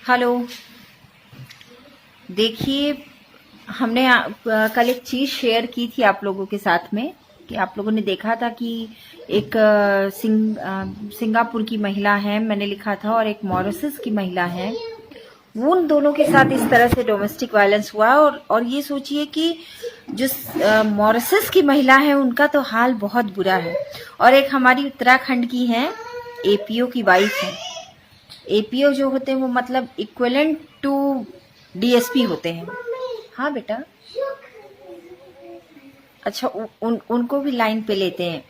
Hello. देखिए, हमने कल एक चीज़ शेयर की थी आप लोगों के साथ में कि आप लोगों ने देखा था कि एक सिंगापुर की महिला है, मैंने लिखा था, और एक मॉरिशस की महिला है। वो उन दोनों के साथ इस तरह से डोमेस्टिक वायलेंस हुआ। और ये सोचिए कि जो मॉरिशस की महिला है उनका तो हाल बहुत बुरा है, और एक हमारी उत्तराखंड की है, एपीओ की वाइफ है। एपीओ जो होते हैं वो मतलब इक्विवेलेंट टू डीएसपी होते हैं। हाँ बेटा, अच्छा उनको भी लाइन पे लेते हैं।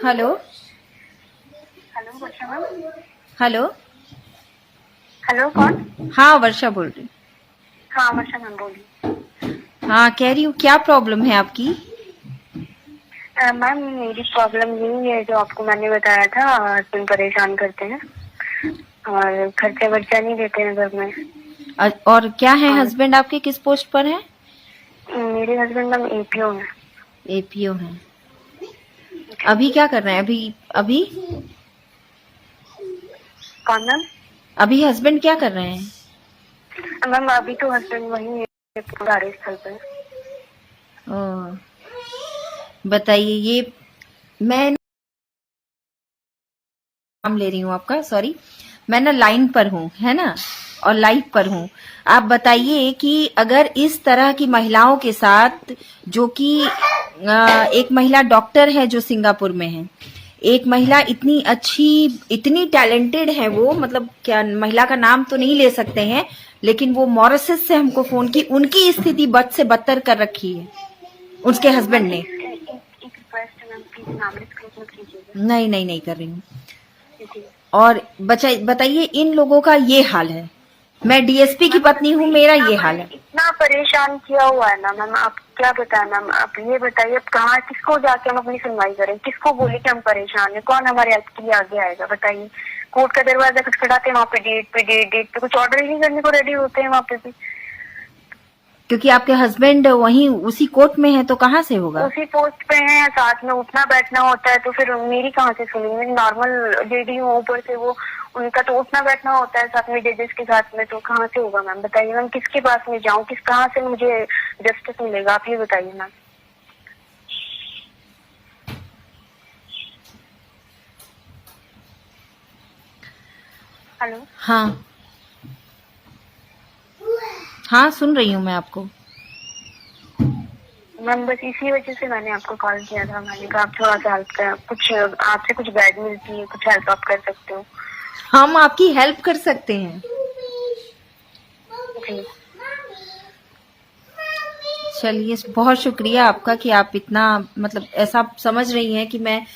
हेलो। हेलो वर्षा मैम। हेलो। हेलो कौन? हाँ, वर्षा बोल रही हाँ वर्षा मैम बोलिए। हूँ। हाँ, कह रही हूँ क्या प्रॉब्लम है आपकी? मैम मेरी प्रॉब्लम यही है जो आपको मैंने बताया था, हस्बैंड परेशान करते हैं और खर्चा वर्चा नहीं देते हैं घर में। और क्या है, और हस्बैंड आपके किस पोस्ट पर है? मेरे हस्बैंड मैम एपीओ है। एपीओ है। जी। अभी क्या कर रहे हैं? अभी अभी कौन मैम? अभी हस्बैंड क्या कर रहे हैं? मैम अभी तो हस्बैंड वही है कार्यस्थल पे। ओ, बताइए। ये मैं नाम ले रही हूँ आपका, सॉरी। मैं ना लाइन पर हूँ, है ना, और लाइव पर हूँ। आप बताइए कि अगर इस तरह की महिलाओं के साथ, जो कि एक महिला डॉक्टर है जो सिंगापुर में है, एक महिला इतनी अच्छी, इतनी टैलेंटेड है, वो मतलब क्या, महिला का नाम तो नहीं ले सकते हैं, लेकिन वो मॉरिशस से हमको फोन की, उनकी स्थिति बद से बदतर कर रखी है उसके मैम हस्बैंड ने। एक रिक्वेस्ट है मैम, प्लीज नाम डिस्क्लोज मत कीजिएगा। नहीं नहीं, नहीं कर रही हूँ। जी। और बताइए, इन लोगों का ये हाल है। मैं डीएसपी की मैम पत्नी हूँ, मेरा ये हाल है। इतना परेशान किया हुआ है ना मैम, आप क्या बताएं मैम, आप ये बताइए अब कहाँ किसको जाके हम अपनी सुनवाई करें, किसको बोले कि हम परेशान हैं, कौन हमारे हेल्प के लिए आगे आएगा बताइए। कोर्ट का दरवाजा खटखटाते हैं वहाँ पे, डेट पे कुछ ऑर्डर ही नहीं करने को रेडी होते हैं वहाँ पे भी। क्योंकि आपके हस्बैंड वहीं उसी कोर्ट में है, तो कहाँ से होगा? उसी पोस्ट पे हैं, साथ में उठना बैठना होता है, तो फिर मेरी कहाँ से सुनेंगे, मेरी नॉर्मल लेडी हूँ, ऊपर से वो उनका तो उठना बैठना होता है साथ में जजेस के साथ में, तो कहाँ से होगा मैम बताइए। मैम किसके पास में जाऊँ, कहाँ से मुझे जस्टिस मिलेगा, आप ये बताइए मैम। हेलो हाँ हाँ, सुन रही हूँ मैं आपको। मैम, बस इसी वजह से मैंने आपको कॉल किया था। मैंने कहा आप थोड़ा सा हेल्प कर, कुछ आपसे कुछ गाइड मिलती है, कुछ हेल्प आप कर सकते हो। हम आपकी हेल्प कर सकते हैं। जी। चलिए, बहुत शुक्रिया आपका कि आप इतना, मतलब ऐसा समझ रही हैं कि मैं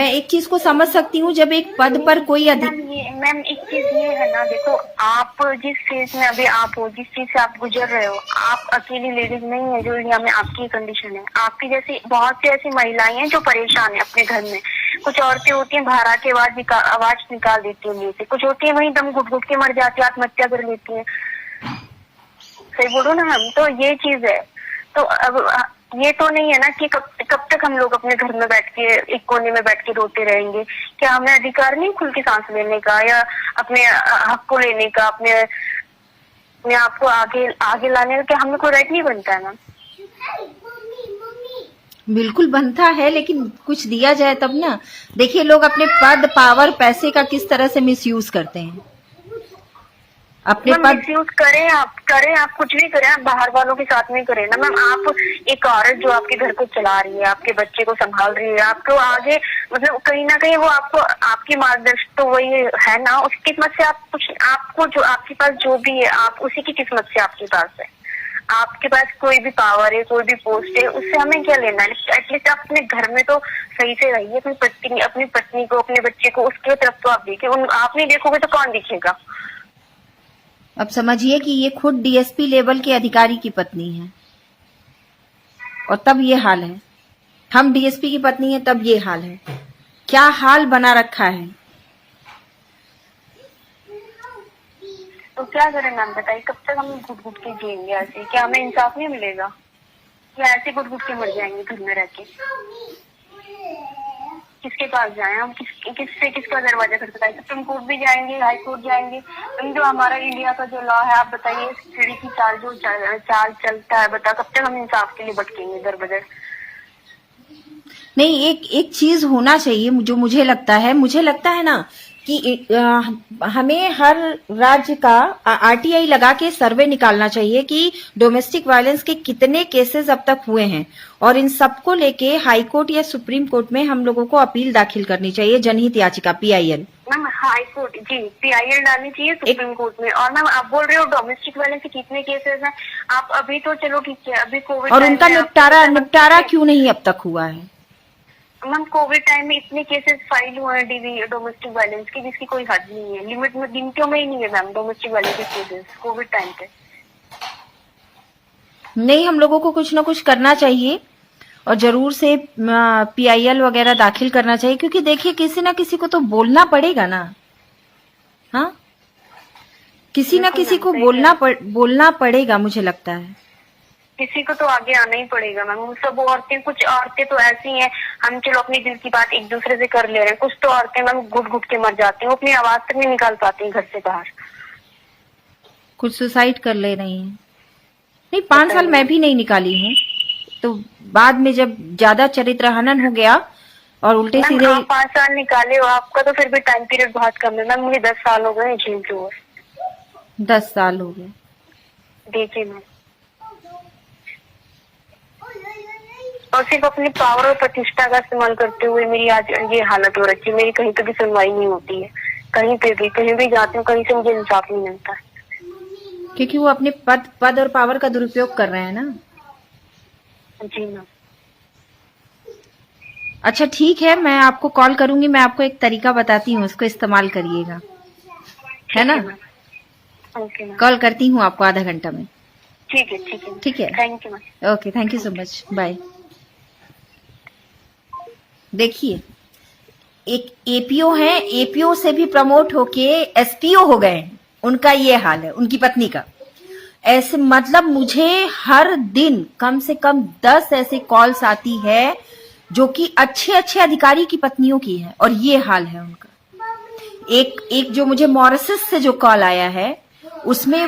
एक चीज को समझ सकती हूँ। जब एक पद पर कोई मैम एक चीज ये है ना, देखो आप जिस फेज में अभी आप हो, जिस चीज से आप गुजर रहे हो, आप अकेली लेडीज नहीं है जो यहाँ में आपकी कंडीशन है। आपकी जैसी बहुत सी ऐसी महिलाएं हैं जो परेशान है अपने घर में। कुछ औरतें होती हैं बाहर आके आवाज निकाल देती है मुंह से, कुछ होती है वहीं दम घुट घुट के मर जाती है, आत्महत्या कर लेती है। सही बोलो ना मैम, तो ये चीज है। तो अब ये तो नहीं है ना कि कब कब तक हम लोग अपने घर में बैठ के एक कोने में बैठ के रोते रहेंगे। क्या हमें अधिकार नहीं खुल के सांस लेने का, या अपने हक को लेने का, अपने आप को आगे आगे लाने का, क्या हमें कोई राइट नहीं बनता है मैम? बिल्कुल बनता है, लेकिन कुछ दिया जाए तब ना। देखिए, लोग अपने पद, पावर, पैसे का किस तरह से मिसयूज करते हैं अपने मैम पद। मिसयूज करें आप कुछ भी करें, आप बाहर वालों के साथ में करें ना मैम। आप एक औरत जो आपके घर को चला रही है, आपके बच्चे को संभाल रही है, आपको आगे मतलब कहीं ना कहीं वो आपको आपकी मार्गदर्शक तो वही है ना, उसकी किस्मत से आप कुछ, आपको जो आपके पास जो भी है आप उसी की किस्मत से आपके पास है। आपके पास कोई भी पावर है, कोई भी पोस्ट है, उससे हमें क्या लेना है। एटलीस्ट आप अपने घर में तो सही से रहिए, अपनी पत्नी को, अपने बच्चे को, उसके तरफ तो आप देखिए। आप नहीं देखोगे तो कौन दिखेगा। अब समझिए कि ये खुद डीएसपी लेवल के अधिकारी की पत्नी है, और तब ये हाल है। हम डीएसपी की पत्नी है, तब ये हाल है। क्या हाल बना रखा है। तो क्या करें मैम बताइए, कब तक हम घुट घुट के जिएंगे ऐसे? क्या हमें इंसाफ नहीं मिलेगा, या ऐसे घुट घुट के मर जाएंगे घर में रह के? किसके पास जाएं हम, किसका दरवाजा खटखटाएं? सुप्रीम कोर्ट भी जाएंगे, हाई कोर्ट जाएंगे। जो हमारा इंडिया का जो लॉ है, आप बताइए, सीढ़ी की चाल जो चाल चलता है, बता कब तक हम इंसाफ के लिए भटकेंगे दर बदर? नहीं, एक एक चीज होना चाहिए जो मुझे लगता है ना कि हमें हर राज्य का आरटीआई लगा के सर्वे निकालना चाहिए कि डोमेस्टिक वायलेंस के कितने केसेस अब तक हुए हैं, और इन सबको लेके हाई कोर्ट या सुप्रीम कोर्ट में हम लोगों को अपील दाखिल करनी चाहिए, जनहित याचिका PIL। मैम हाई कोर्ट जी PIL डालनी चाहिए सुप्रीम कोर्ट में। और मैम आप बोल रहे हो डोमेस्टिक वायलेंस के कितने केसेस हैं? आप अभी तो चलो ठीक है, अभी कोविड और उनका निपटारा क्यों नहीं अब तक हुआ है? मैम कोविड टाइम में इतने केसेस फाइल हुए हैं डीवी डोमेस्टिक वायलेंस के, जिसकी कोई हद नहीं है, लिमिट में गिनतियों में ही नहीं है मैम डोमेस्टिक वायलेंस के केसेस कोविड टाइम पे। नहीं, हम लोगों को कुछ ना कुछ करना चाहिए और जरूर से PIL वगैरह दाखिल करना चाहिए, क्योंकि देखिए किसी ना किसी को तो बोलना पड़ेगा ना। हाँ, किसी ना किसी को बोलना पड़ेगा, मुझे लगता है किसी को तो आगे आना ही पड़ेगा मैम। सब औरतें, कुछ औरतें तो ऐसी हैं, हम चलो अपने दिल की बात एक दूसरे से कर ले रहे हैं, कुछ तो औरतें मैम घुट घुट के मर जाती हैं, वो अपनी आवाज तक नहीं निकाल पाती घर से बाहर, कुछ सुसाइड कर ले रही हैं। नहीं, 5 साल मैं भी नहीं निकाली हूँ, तो बाद में जब ज्यादा चरित्र हनन हो गया और उल्टे सीधे। आप 5 साल निकाले हो, आपका तो फिर भी टाइम पीरियड बहुत कम है मैम। मुझे 10 साल हो गए झेलते हुए। 10 साल हो गए, देखिए मैम। और सिर्फ अपनी पावर और प्रतिष्ठा का इस्तेमाल करते हुए मेरी आज ये हालत हो रखी है। मेरी कहीं पे भी सुनवाई नहीं होती है, कहीं भी जाती हूँ, कहीं से मुझे इंसाफ नहीं मिलता, क्योंकि वो अपने पद और पावर का दुरुपयोग कर रहे हैं ना। जी मैम। अच्छा ठीक है, मैं आपको कॉल करूंगी, मैं आपको एक तरीका बताती हूँ, उसको इस्तेमाल करिएगा, है ना? Okay ma'am. कॉल करती हूँ आपको आधा घंटा में। ठीक है। Thank you ma'am. Okay, thank you so much, bye. देखिए, एक APO है, APO से भी प्रमोट होके SPO हो गए, उनका ये हाल है, उनकी पत्नी का। ऐसे मतलब मुझे हर दिन कम से कम 10 ऐसे कॉल्स आती है जो कि अच्छे अच्छे अधिकारी की पत्नियों की है, और ये हाल है उनका। एक जो मुझे मॉरिशस से जो कॉल आया है, उसमें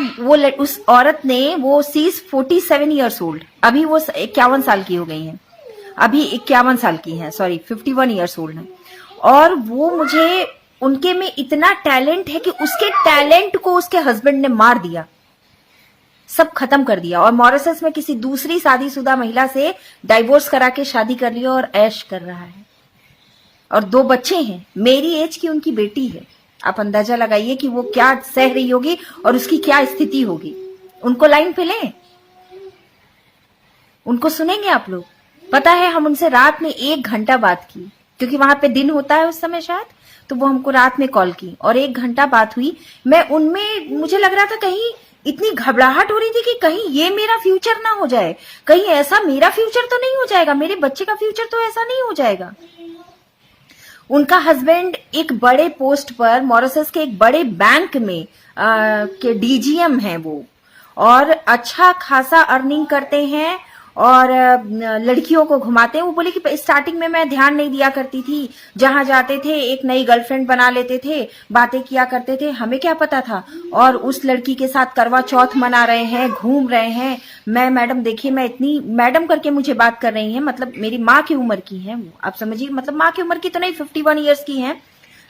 उस औरत ने, वो सी इज 47 ईयर्स ओल्ड, अभी वो 51 साल की हो गई है, अभी 51 साल की है, सॉरी 51 ईयर्स ओल्ड है। और वो मुझे, उनके में इतना टैलेंट है कि उसके टैलेंट को उसके हस्बैंड ने मार दिया, सब खत्म कर दिया, और मॉरिशस में किसी दूसरी शादीशुदा महिला से डाइवोर्स करा के शादी कर लिया और ऐश कर रहा है, और 2 बच्चे हैं, मेरी एज की उनकी बेटी है। आप अंदाजा लगाइए कि वो क्या सह रही होगी और उसकी क्या स्थिति होगी। उनको लाइन पे लें, उनको सुनेंगे आप लोग? पता है, हम उनसे रात में 1 घंटा बात की, क्योंकि वहां पे दिन होता है उस समय शायद, तो वो हमको रात में कॉल की और 1 घंटा बात हुई। मैं उनमें, मुझे लग रहा था कहीं इतनी घबराहट हो रही थी कि कहीं ये मेरा फ्यूचर ना हो जाए, कहीं ऐसा मेरा फ्यूचर तो नहीं हो जाएगा, मेरे बच्चे का फ्यूचर तो ऐसा नहीं हो जाएगा। उनका हस्बैंड एक बड़े पोस्ट पर, मॉरिशस के एक बड़े बैंक में के DGM है वो, और अच्छा खासा अर्निंग करते हैं, और लड़कियों को घुमाते हैं। वो बोले कि स्टार्टिंग में मैं ध्यान नहीं दिया करती थी, जहां जाते थे एक नई गर्लफ्रेंड बना लेते थे, बातें किया करते थे, हमें क्या पता था, और उस लड़की के साथ करवा चौथ मना रहे हैं, घूम रहे हैं। मैं मैडम देखिए, मैं इतनी मैडम करके मुझे बात कर रही हैं, मतलब मेरी माँ की उम्र की है वो, आप समझिए, मतलब माँ की उम्र की तो नहीं, 51 ईयर्स की है,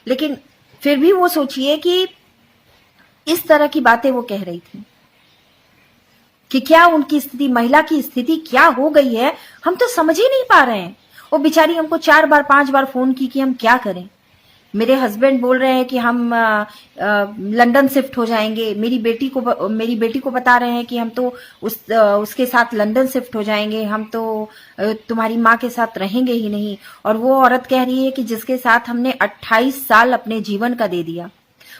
लेकिन फिर भी वो सोचिए कि इस तरह की बातें वो कह रही थी कि क्या उनकी स्थिति, महिला की स्थिति क्या हो गई है, हम तो समझ ही नहीं पा रहे हैं। वो बेचारी हमको 4 बार 5 बार फोन की कि हम क्या करें। मेरे हस्बैंड बोल रहे हैं कि हम लंदन शिफ्ट हो जाएंगे, मेरी बेटी को बता रहे हैं कि हम तो उसके साथ लंदन शिफ्ट हो जाएंगे, हम तो तुम्हारी माँ के साथ रहेंगे ही नहीं। और वो औरत कह रही है कि जिसके साथ हमने 28 साल अपने जीवन का दे दिया।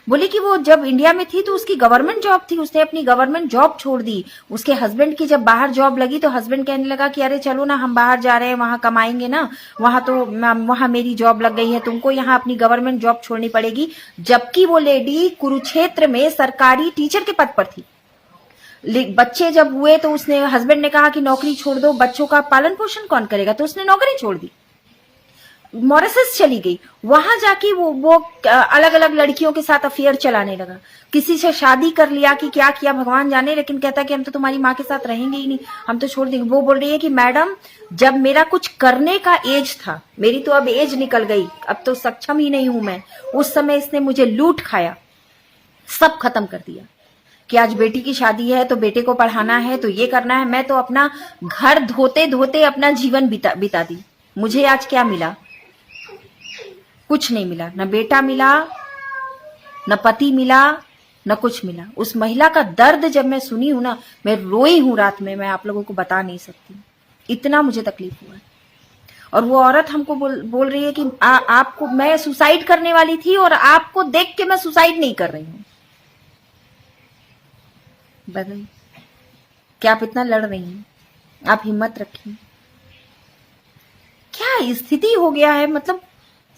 बोली कि वो जब इंडिया में थी तो उसकी गवर्नमेंट जॉब थी, उसने अपनी गवर्नमेंट जॉब छोड़ दी। उसके हस्बैंड की जब बाहर जॉब लगी तो हस्बैंड कहने लगा कि अरे चलो ना, हम बाहर जा रहे हैं, वहां कमाएंगे ना, वहां मेरी जॉब लग गई है, तुमको यहाँ अपनी गवर्नमेंट जॉब छोड़नी पड़ेगी। जबकि वो लेडी कुरुक्षेत्र में सरकारी टीचर के पद पर थी। बच्चे जब हुए तो उसने, हस्बैंड ने कहा कि नौकरी छोड़ दो, बच्चों का पालन पोषण कौन करेगा, तो उसने नौकरी छोड़ दी। मॉरिशस चली गई, वहां जाके वो अलग अलग लड़कियों के साथ अफेयर चलाने लगा, किसी से शादी कर लिया कि क्या किया भगवान जाने, लेकिन कहता कि हम तो तुम्हारी माँ के साथ रहेंगे ही नहीं, हम तो छोड़ देंगे। वो बोल रही है कि मैडम जब मेरा कुछ करने का एज था, मेरी तो अब एज निकल गई, अब तो सक्षम ही नहीं हूं मैं, उस समय इसने मुझे लूट खाया, सब खत्म कर दिया कि आज बेटी की शादी है तो बेटे को पढ़ाना है तो ये करना है। मैं तो अपना घर धोते धोते अपना जीवन बिता दी। मुझे आज क्या मिला? कुछ नहीं मिला, न बेटा मिला, न पति मिला, न कुछ मिला। उस महिला का दर्द जब मैं सुनी हूं ना, मैं रोई हूं रात में, मैं आप लोगों को बता नहीं सकती, इतना मुझे तकलीफ हुआ। और वो औरत हमको बोल रही है कि आपको, मैं सुसाइड करने वाली थी और आपको देख के मैं सुसाइड नहीं कर रही हूं। बताइए, क्या आप इतना लड़ रही हैं? आप हिम्मत रखिए। क्या स्थिति हो गया है, मतलब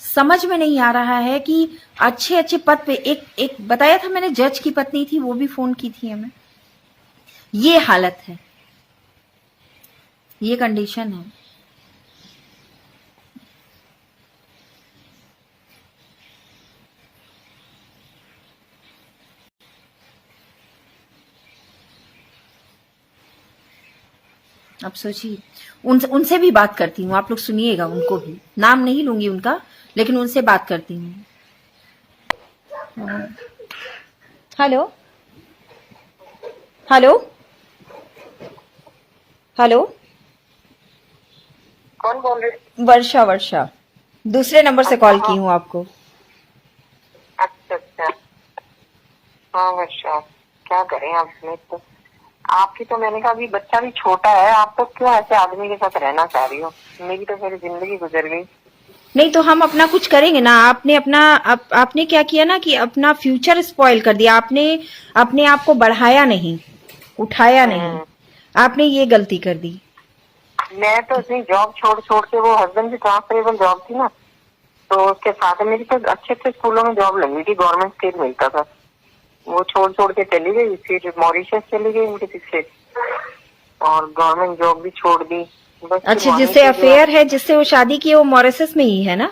समझ में नहीं आ रहा है कि अच्छे अच्छे पद पे, एक बताया था मैंने, जज की पत्नी थी, वो भी फोन की थी हमें। ये हालत है, ये कंडीशन है। अब सोचिए, उनसे भी बात करती हूँ, आप लोग सुनिएगा, उनको भी नाम नहीं लूंगी उनका, लेकिन उनसे बात करती हूँ। हेलो हेलो हेलो, कौन बोल रहे? वर्षा, दूसरे नंबर से कॉल की हूँ आपको। अच्छा, हाँ वर्षा, क्या करें आप में तो, आपकी तो मैंने कहा अभी बच्चा भी छोटा है, आप तो क्यों ऐसे आदमी के साथ रहना चाह रही हो? मेरी तो मेरी जिंदगी गुजर गई। नहीं तो हम अपना कुछ करेंगे ना। आपने क्या किया ना कि अपना फ्यूचर स्पॉइल कर दिया। आपने अपने आप को बढ़ाया नहीं, उठाया नहीं, आपने ये गलती कर दी। मैं तो अपनी जॉब छोड़ के, वो हस्बैंड की ट्रांसफरेबल जॉब थी ना, तो उसके साथ मेरी तो अच्छे अच्छे स्कूलों में जॉब लगी थी, गवर्नमेंट स्टेट मिलता था, वो छोड़ के चली गई, फिर मॉरिशस चली गई उनके पीछे, और गवर्नमेंट जॉब भी छोड़ दी। बस अच्छा, जिससे अफेयर है, जिससे वो शादी की, वो मॉरिशस में ही है ना?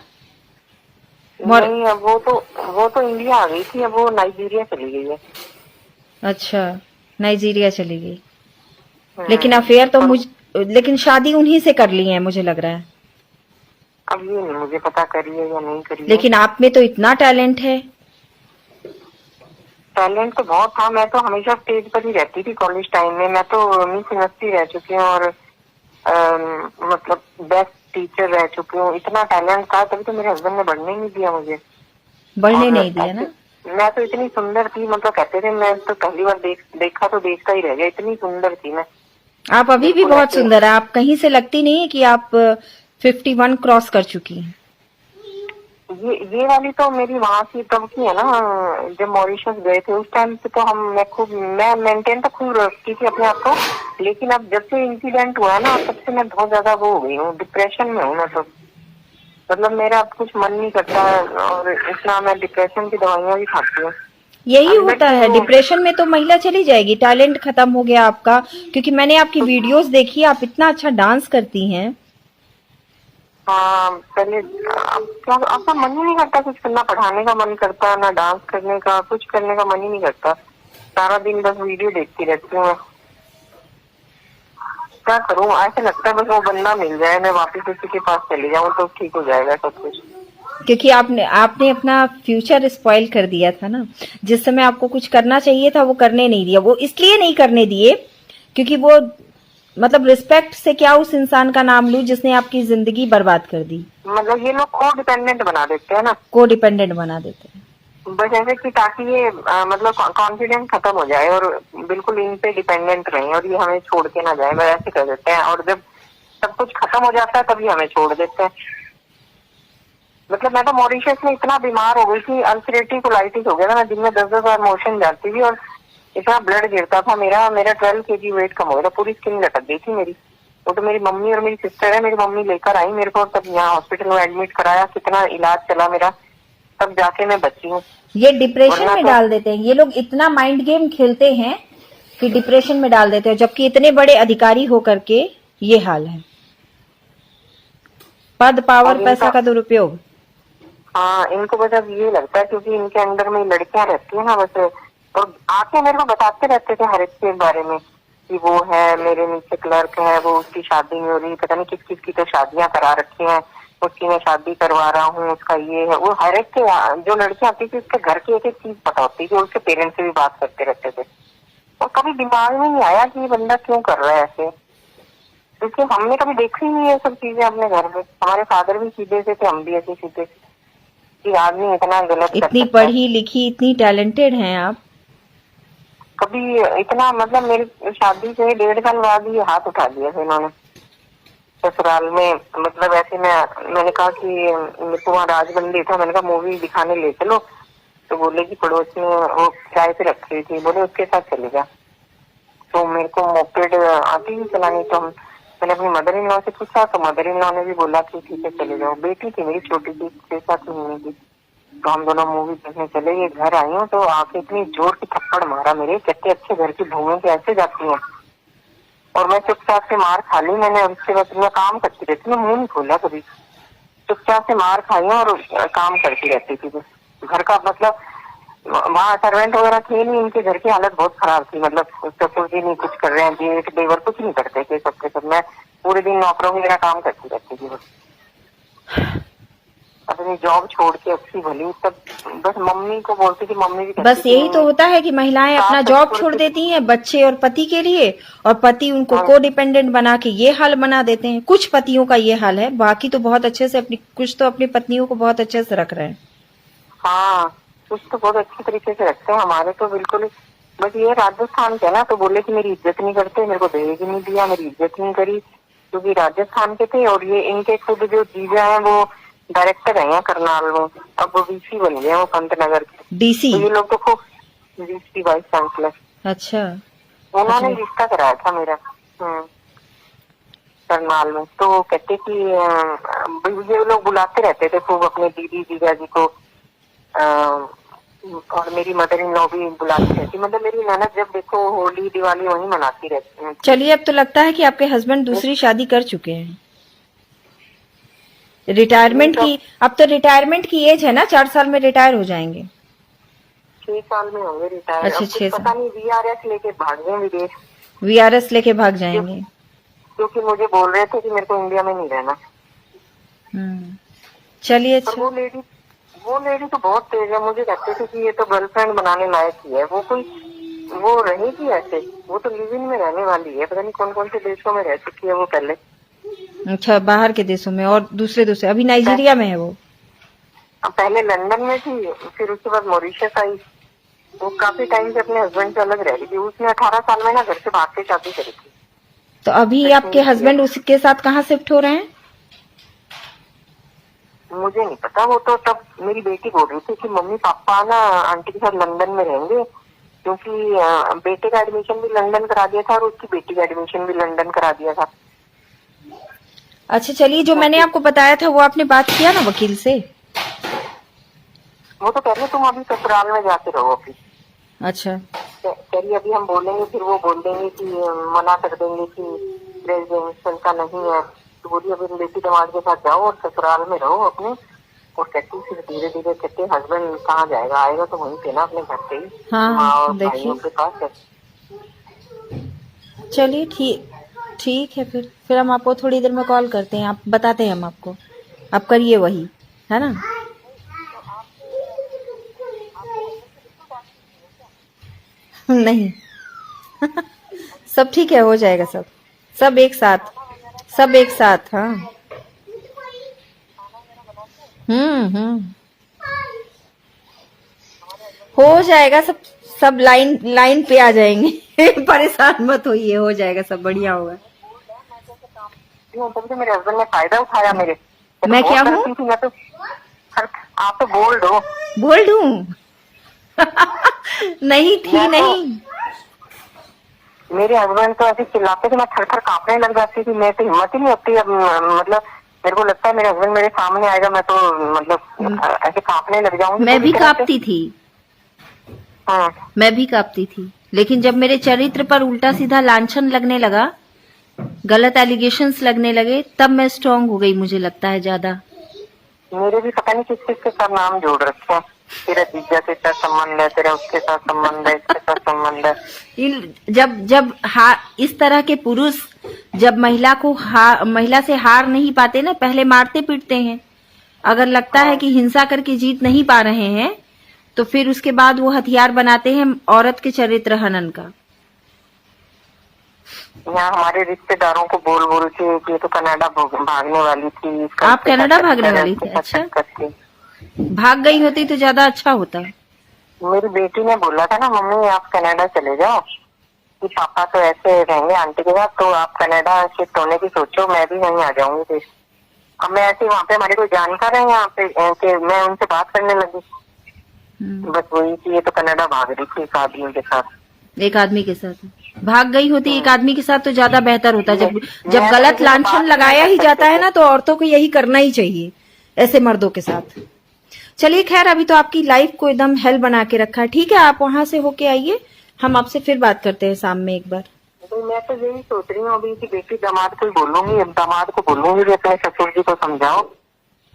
नहीं, अब वो तो इंडिया आ गई थी, अब वो नाइजीरिया चली गई है। अच्छा, नाइजीरिया चली गई। लेकिन अफेयर तो लेकिन शादी उन्हीं से कर ली है, मुझे लग रहा है। अब ये नहीं मुझे पता करी है या नहीं करी। लेकिन आप में तो इतना टैलेंट है। टैलेंट तो बहुत था, मैं तो हमेशा स्टेज पर ही रहती थी कॉलेज टाइम में, मैं तो मिस यूनिवर्सिटी रह चुकी हूँ और मतलब बेस्ट टीचर रह चुकी हूँ। इतना टैलेंट था, तभी तो मेरे हस्बैंड ने बढ़ने नहीं दिया मुझे। बढ़ने नहीं दिया ना? मैं तो इतनी सुंदर थी, मतलब कहते थे, मैं तो पहली बार देखा तो देखता ही रह गया, इतनी सुंदर थी मैं। आप अभी भी बहुत सुंदर है, आप कहीं से लगती नहीं है कि आप 51 क्रॉस कर चुकी हैं। ये वाली तो मेरी वहाँ की तब की है ना, जब मॉरिशस गए थे उस टाइम पे तो मैं मेंटेन तो खूब रखती थी अपने आप को, लेकिन अब जब से इंसिडेंट हुआ है ना, तब से मैं बहुत ज्यादा वो हो गई हूँ, डिप्रेशन में हूँ मैं तो। मतलब मेरा अब कुछ मन नहीं करता है, और इतना मैं डिप्रेशन की दवाइयाँ भी खाती हूँ। यही होता है, डिप्रेशन में तो महिला चली जाएगी, टैलेंट खत्म हो गया आपका। क्योंकि मैंने आपकी वीडियोस देखी, आप इतना अच्छा डांस करती हैं। हाँ, पहले आपका मन ही नहीं करता कुछ करना, पढ़ाने का मन करता, ना डांस करने का, कुछ करने का मन ही नहीं करता। सारा दिन बस वीडियो देखती रहती हूँ। क्या करूँ, ऐसे लगता है बस वो बंदा मिल जाए, मैं वापस किसी के पास चली जाऊँ तो ठीक हो जाएगा सब कुछ। क्योंकि आपने अपना फ्यूचर स्पॉइल कर दिया था ना। जिस समय आपको कुछ करना चाहिए था, वो करने नहीं दिया। वो इसलिए नहीं करने दिए क्योंकि वो, मतलब रिस्पेक्ट से क्या उस इंसान का नाम लूं जिसने आपकी जिंदगी बर्बाद कर दी। मतलब ये लोग को डिपेंडेंट बना देते हैं ना, को डिपेंडेंट बना देते हैं, बस ऐसे कि ताकि ये मतलब कॉन्फिडेंस खत्म हो जाए और बिल्कुल इन पे डिपेंडेंट रहे और ये हमें छोड़ के ना जाए, बस ऐसे कर देते हैं। और जब सब कुछ खत्म हो जाता है तभी हमें छोड़ देते हैं। मतलब मैं तो मॉरिशस में इतना बीमार हो गई थी, अल्सरेटिव कोलाइटिस हो गया था, मैं दिन में 10-10 बार मोशन जाती थी और इतना ब्लड गिरता था मेरा 12 kg वेट कम हो गया था, पूरी स्किन लटक गई थी मेरी। वो तो मेरी मम्मी और मेरी सिस्टर है, मेरी मम्मी लेकर आई मेरे को, तब यहाँ हॉस्पिटल में एडमिट कराया, कितना इलाज चला मेरा, तब जाके मैं बची हूँ। ये डिप्रेशन में डाल देते हैं ये लोग, इतना माइंड गेम खेलते हैं कि डिप्रेशन में डाल देते हैं, जबकि इतने बड़े अधिकारी होकर के ये हाल है। पद, पावर, और पैसा इनका का दुरुपयोग। हाँ, इनको बस अब ये लगता है क्योंकि इनके अंडर में लड़कियां रहती है ना बस, और आके मेरे को बताते रहते थे हर एक के बारे में कि वो है मेरे नीचे क्लर्क है, वो उसकी शादी नहीं हो रही, पता नहीं किस किस की तो शादियां करा रखी हैं, उसकी मैं शादी करवा रहा हूँ, उसका ये है वो, हर एक के जो लड़कियां आती थी उसके घर की एक एक चीज पता होती थी, उसके पेरेंट्स से भी बात करते रहते थे। और कभी दिमाग में नहीं आया कि ये बंदा क्यों कर रहा है ऐसे, क्योंकि हमने कभी देखी नहीं ये सब चीजें अपने घर में। हमारे फादर भी सीधे से थे, हम भी ऐसे सीधे कि आदमी इतना गलत कर इतनी सकता है। पढ़ी लिखी, इतनी टैलेंटेड हैं आप। कभी इतना मतलब मेरी शादी से 1.5 साल बाद ही हाथ उठा दिया था इन्होंने ससुराल में। मतलब ऐसे मैंने कहा कि मेरे को वहाँ राजबंदी था, मैंने कहा मूवी दिखाने ले चलो, तो बोले कि पड़ोस में वो किराए पे रखी थी, बोले उसके साथ चले जा। तो मेरे को मोपेड आती ही चलानी, तो मैंने अपनी मदर इन लॉ से पूछा, तो मदर इन लॉ ने भी बोला कि ठीक है चले जाओ। बेटी थी मेरी छोटी सी 6-7 महीने की, तो हम दोनों मूवी देखने चले। ये घर आई हूँ तो आके इतनी जोर की थप्पड़ मारा मेरे, कहते अच्छे घर की बहुएं कैसे जाती हैं। और मैं चुपचाप से मार खा ली मैंने, और उसके बाद मैं काम करती रहती, मैं मुंह नहीं खोला कभी, चुपचाप से मार खाई और काम करती रहती थी। घर का मतलब वहाँ सर्वेंट वगैरह थे नहीं, इनके घर की हालत बहुत खराब थी, मतलब ससुर जी नहीं कुछ कर रहे हैं, जेठ देवर कुछ नहीं करते थे, सबके सब मैं पूरे दिन नौकरों की मेरा काम करती रहती थी। अपनी जॉब छोड़ के अच्छी भली तब बस मम्मी को बोलती थी, मम्मी भी बस यही तो होता है कि महिलाएं अपना सास जॉब ससुर छोड़ के- देती हैं बच्चे और पति के लिए, और पति उनको हाँ, को डिपेंडेंट बना के ये हाल बना देते हैं। कुछ पतियों का ये हाल है, बाकी तो बहुत अच्छे से अपनी, कुछ तो अपनी पत्नियों को बहुत अच्छे से रख रहे हैं। हाँ, कुछ तो बहुत अच्छे तरीके से रखते हैं, हमारे तो बिल्कुल ही। बस ये राजस्थान के ना, तो बोले कि मेरी इज्जत नहीं करते, मेरे को दहेज नहीं दिया, मेरी इज्जत नहीं करी, क्योंकि राजस्थान के थे। और ये इनके खुद जो जीजा है वो डायरेक्टर है यहाँ करनाल में, अब वो वीसी बन गए वो पंतनगर के। डीसी। तो ये लोग तो खूब वीसी वाइस चांसलर, अच्छा। उन्होंने अच्छा। रिश्ता कराया था मेरा करनाल में। तो कहते कि ये लोग बुलाते रहते थे खूब अपने दीदी जीजा जी को, और मेरी मदर इन लॉ भी बुलाती रहती, मतलब मेरी ननद जब देखो होली दिवाली वही मनाती रहती है। चलिए, अब तो लगता है कि आपके हस्बैंड दूसरी शादी कर चुके हैं। रिटायरमेंट की, अब तो रिटायरमेंट की एज है ना, 4 साल में रिटायर हो जाएंगे। 6 साल में होंगे रिटायर। अच्छा, अब कुछ 6 पता साल। नहीं VRS लेके भाग गए विदेश, वीआरएस लेके भाग जाएंगे। क्योंकि मुझे बोल रहे थे कि मेरे को इंडिया में नहीं रहना। चलिए, पर अच्छा। वो लेडी तो बहुत तेज है, मुझे कहते थे कि ये तो गर्लफ्रेंड बनाने लायक ही है, वो कोई वो रहेगी ऐसे, वो तो लिव इन में रहने वाली है, पता नहीं कौन कौन से देशों में रह चुकी है वो पहले। अच्छा, बाहर के देशों में और दूसरे दूसरे, अभी नाइजीरिया में है वो। पहले लंदन में थी, फिर उसके बाद मॉरिशस आई। वो काफी टाइम से अपने हस्बैंड से अलग रह रही थी, उसने 18 साल में ना घर से भाग के शादी करी थी। तो अभी आपके हस्बैंड उसके साथ कहाँ शिफ्ट हो रहे हैं? मुझे नहीं पता, वो तो तब मेरी बेटी बोल रही थी कि मम्मी पापा ना आंटी के साथ लंदन में रहेंगे, क्योंकि बेटे का एडमिशन भी लंदन करा दिया था और उसकी बेटी का एडमिशन भी लंदन करा दिया था। अच्छा, चलिए, जो मैंने आपको बताया था वो आपने बात किया ना वकील से? वो तो कह रहे तुम अभी ससुराल में जाके रहो अभी। अच्छा। कह रही अभी हम बोलेंगे, फिर वो बोल देंगे कि मना कर देंगे कि रेजिडेंशियल का नहीं है, तो बोली अभी बेटी दामाद के साथ जाओ और ससुराल में रहो अपने। और कहती फिर धीरे धीरे कहते हस्बैंड कहाँ जाएगा, आएगा तो वहीं पे ना अपने घर पे ही, माँ और भाइयों के पास है। चलिए, ठीक है, फिर हम आपको थोड़ी देर में कॉल करते हैं, आप बताते हैं हम आपको, आप करिए वही, है ना? नहीं। सब ठीक है, हो जाएगा सब, सब एक साथ। हाँ। हो जाएगा सब, सब लाइन पे आ जाएंगे। परेशान मत होइए, हो जाएगा, सब बढ़िया होगा। तब से मेरे हस्बैंड ने फायदा उठाया मेरे। मैं क्या हूँ? मैं तो आप तो बोल्ड हो। बोल्ड हूँ? नहीं थी, नहीं। मेरे हस्बैंड तो ऐसे चिल्लाते थे, मैं थर थर कांपने लग जाती थी, मेरे तो हिम्मत ही नहीं होती अब, मतलब मेरे को लगता है मेरे हस्बैंड मेरे सामने आएगा मैं तो मतलब ऐसे कांपने लग जाऊंगी। मैं भी कांपती थी। हाँ। मैं भी कांपती थी, लेकिन जब मेरे चरित्र पर उल्टा सीधा लांछन लगने लगा गलत एलिगेशंस लगने लगे, तब मैं स्ट्रांग हो गई, मुझे लगता है ज्यादा। मेरे भी पता नहीं किस किस के साथ नाम जोड़ रखे हैं, तेरा जीजा के साथ संबंध है, तेरा उसके साथ संबंध है, इसके साथ संबंध है। जब जब इस तरह के पुरुष जब महिला से हार नहीं पाते ना, पहले मारते पीटते हैं। अगर लगता है कि हिंसा करके जीत नहीं पा रहे हैं, तो फिर उसके बाद वो हथियार बनाते हैं औरत के चरित्र हनन का। यहाँ हमारे रिश्तेदारों को बोल बोल के कि ये तो कनाडा भागने वाली थी। आप कनाडा भागने वाली थी? अच्छा, भाग गई होती तो ज्यादा अच्छा होता। मेरी बेटी ने बोला था ना, मम्मी आप कनाडा चले जाओ, कि पापा तो ऐसे रहेंगे आंटी के साथ, तो आप कनाडा शिफ्ट होने की सोचो, मैं भी वहीं आ जाऊंगी। अब मैं ऐसे वहाँ पे हमारे कोई जानकार है यहाँ पे, कि मैं उनसे बात करने लगी। बस वही कि ये तो कनाडा भाग रही थी एक आदमी के साथ। एक आदमी के साथ भाग गई होती एक आदमी के साथ तो ज्यादा बेहतर होता। जब गलत लांछन लगाया ही जाता है ना, तो औरतों को यही करना ही चाहिए ऐसे मर्दों के साथ। चलिए खैर, अभी तो आपकी लाइफ को एकदम हेल बना के रखा है। ठीक है, आप वहां से होके आइए, हम आपसे फिर बात करते हैं शाम में एक बार। तो मैं तो यही सोच रही हूँ अभी कि बेटी दामाद को बोलूंगी, दामाद को बोलूंगी कि अपने ससुर जी को समझाओ,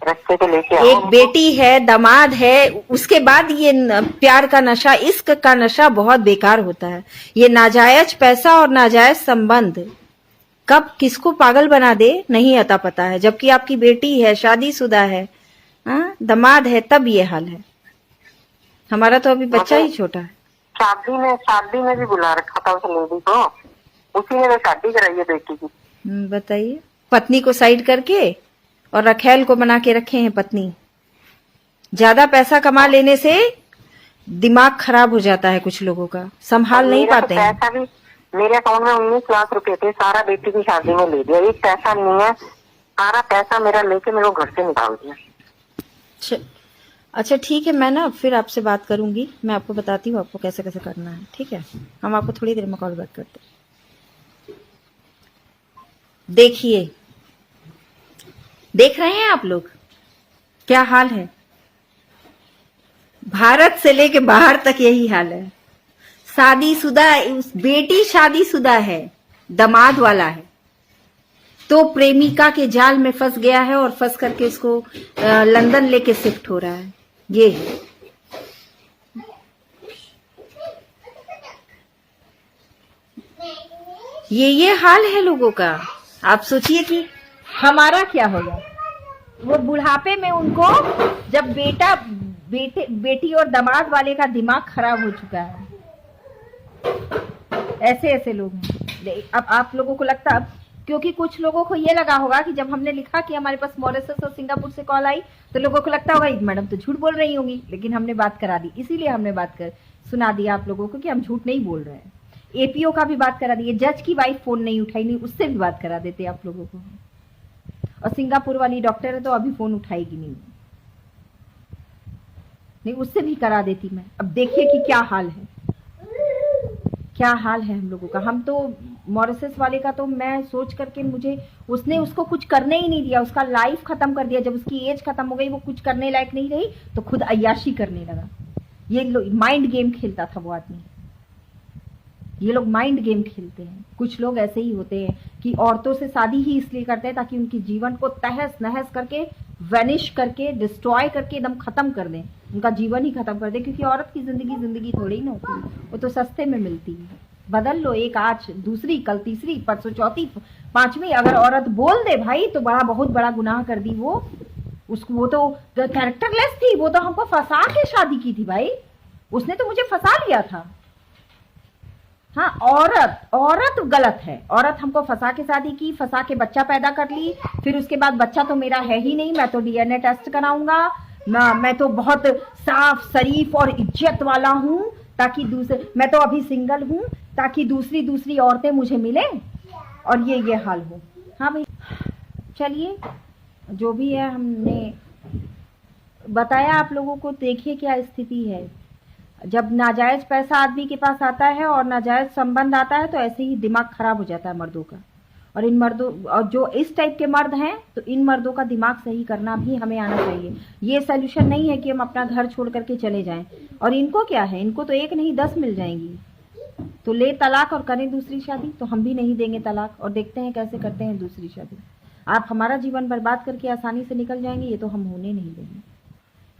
रास्ते पे लेके आओ। एक बेटी है, दामाद है, उसके बाद ये प्यार का नशा, इश्क का नशा बहुत बेकार होता है। ये नाजायज पैसा और नाजायज संबंध कब किसको पागल बना दे नहीं आता पता है। जबकि आपकी बेटी है, शादीशुदा है, दामाद है, तब ये हाल है। हमारा तो अभी बच्चा ही छोटा है। शादी में भी बुला रखा था उस लेडी को, उसी ने तो शादी कराई है बेटी की। बताइए, पत्नी को साइड करके और रखेल को बना के रखे हैं पत्नी। ज्यादा पैसा कमा लेने से दिमाग खराब हो जाता है कुछ लोगों का, संभाल नहीं पाते हैं। पैसा भी मेरे अकाउंट में 19 लाख रुपए थे, सारा बेटी की शादी में ले दिया। एक पैसा नहीं है, सारा पैसा मेरा लेके मेरे को घर से निकाल दिया। अच्छा ठीक है, मैं ना फिर आपसे बात करूंगी, मैं आपको बताती हूँ आपको कैसे कैसे करना है। ठीक है, हम आपको थोड़ी देर में कॉल बैक करते हैं। देखिए, देख रहे हैं आप लोग क्या हाल है। भारत से लेके बाहर तक यही हाल है। शादीशुदा, बेटी शादीशुदा है, दामाद वाला है, तो प्रेमिका के जाल में फंस गया है और फंस करके इसको लंदन लेके शिफ्ट हो रहा है। ये है ये हाल है लोगों का। आप सोचिए कि हमारा क्या होगा। वो बुढ़ापे में उनको, जब बेटी और दामाद वाले का दिमाग खराब हो चुका है। ऐसे ऐसे लोग हैं। अब आप लोगों को लगता, क्योंकि कुछ लोगों को ये लगा होगा कि जब हमने लिखा कि हमारे पास मॉरिशस और सिंगापुर से कॉल आई, तो लोगों को लगता होगा मैडम तो झूठ बोल रही होंगी, लेकिन हमने बात करा दी, इसीलिए हमने सुना दिया आप लोगों को कि हम झूठ नहीं बोल रहे हैं। एपीओ का भी बात करा दी, जज की वाइफ फोन नहीं उठाई, नहीं उससे भी बात करा देते आप लोगों को। और सिंगापुर वाली डॉक्टर है तो अभी फोन उठाएगी नहीं, उससे भी करा देती मैं। अब देखिए कि क्या हाल है, क्या हाल है हम लोगों का। हम तो मॉरिशस वाले का तो मैं सोच करके, उसने उसको कुछ करने ही नहीं दिया, उसका लाइफ खत्म कर दिया। जब उसकी एज खत्म हो गई, वो कुछ करने लायक नहीं रही, तो खुद अय्याशी करने लगा। ये माइंड गेम खेलता था वो आदमी। ये लोग माइंड गेम खेलते हैं। कुछ लोग ऐसे ही होते हैं कि औरतों से शादी ही इसलिए करते हैं ताकि उनकी जीवन को तहस नहस करके, वैनिश करके, डिस्ट्रॉय करके एकदम खत्म कर दें, उनका जीवन ही खत्म कर दें। क्योंकि औरत की जिंदगी थोड़ी ना होती है, वो तो सस्ते में मिलती है। बदल लो, एक आज दूसरी, कल तीसरी, परसों चौथी, पांचवी। अगर औरत बोल दे भाई तो बहुत बड़ा गुनाह कर दी वो। वो तो कैरेक्टरलेस थी, वो तो हमको फंसा के शादी की थी भाई, उसने तो मुझे फंसा लिया था। हाँ, औरत गलत है। औरत हमको फंसा के शादी की, फंसा के बच्चा पैदा कर ली, फिर उसके बाद बच्चा तो मेरा है ही नहीं, मैं तो डीएनए टेस्ट कराऊंगा, मैं तो बहुत साफ शरीफ और इज्जत वाला हूं, ताकि मैं तो अभी सिंगल हूं ताकि दूसरी औरतें मुझे मिले और ये हाल हो। हाँ भाई, चलिए जो भी है हमने बताया आप लोगों को। देखिए क्या स्थिति है। जब नाजायज पैसा आदमी के पास आता है और नाजायज संबंध आता है, तो ऐसे ही दिमाग खराब हो जाता है मर्दों का। और इन मर्दों, और जो इस टाइप के मर्द हैं, तो इन मर्दों का दिमाग सही करना भी हमें आना चाहिए। ये सोल्यूशन नहीं है कि हम अपना घर छोड़ करके चले जाएं। और इनको क्या है, इनको तो एक नहीं 10 मिल जाएंगी। तो ले तलाक और करें दूसरी शादी। तो हम भी नहीं देंगे तलाक और देखते हैं कैसे करते हैं दूसरी शादी। आप हमारा जीवन बर्बाद करके आसानी से निकल जाएंगे, ये तो हम होने नहीं देंगे।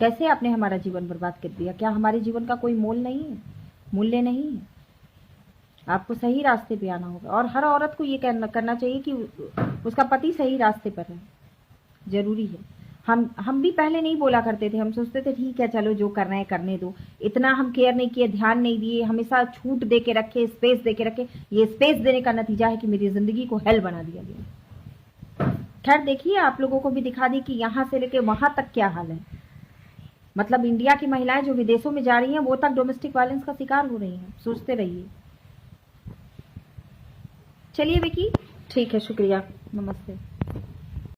कैसे आपने हमारा जीवन बर्बाद कर दिया? क्या हमारे जीवन का कोई मोल नहीं है, मूल्य नहीं है? आपको सही रास्ते पे आना होगा और हर औरत को ये करना चाहिए कि उसका पति सही रास्ते पर है, जरूरी है। हम भी पहले नहीं बोला करते थे, हम सोचते थे ठीक है चलो जो करना है करने दो, इतना हम केयर नहीं किए, ध्यान नहीं दिए, हमेशा छूट दे के रखे, स्पेस दे के रखे। ये स्पेस देने का नतीजा है कि मेरी जिंदगी को हेल बना दिया गया। खैर देखिए, आप लोगों को भी दिखा दी कि यहाँ से लेके वहां तक क्या हाल है। मतलब इंडिया की महिलाएं जो विदेशों में जा रही हैं वो तक डोमेस्टिक वायलेंस का शिकार हो रही हैं। सोचते रहिए। चलिए विकी, ठीक है, शुक्रिया, नमस्ते।